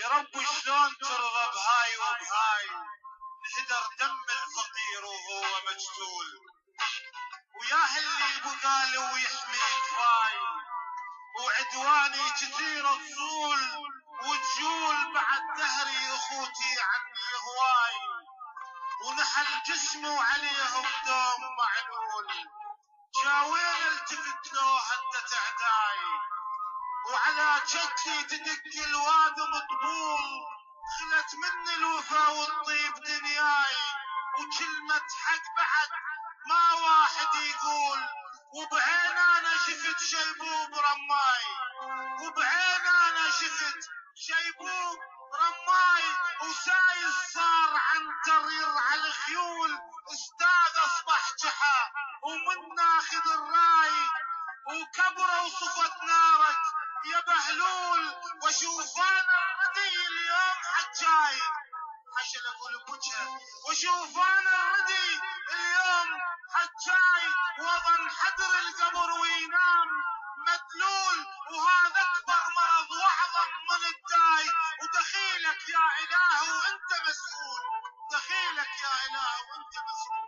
يا رب شلون ترضى بهاي وبهاي، انهدر دم الفقير وهو مجتول، وياه اللي بقاله ويحمي كفاي، وعدواني كثير تصول وتجول بعد دهري اخوتي عني هواي، ونحل جسمه عليه بدوم معلول، جاوين التفت له هدت عداي، وعلى جدي تدق الوادم طبول، خلت مني الوفا والطيب دنياي، وكلمة حق بعد ما واحد يقول، وبعين انا شفت شيبوب رماي، وبعين انا شفت شيبوب رماي، وسايس صار عنتر يرعى الخيول، استاذ اصبح جحا ومن ناخذ الراي، وكبره وصفت نارك يا بهلول، واشوف انا الردي اليوم حجاي، عشان اقول بوجهه واشوف انا الردي اليوم حجاي، واظن حدر القبر وينام مدلول، وهذا اكبر مرض واعظم من الداي، ودخيلك يا اله وانت مسؤول، دخيلك يا اله وانت مسؤول.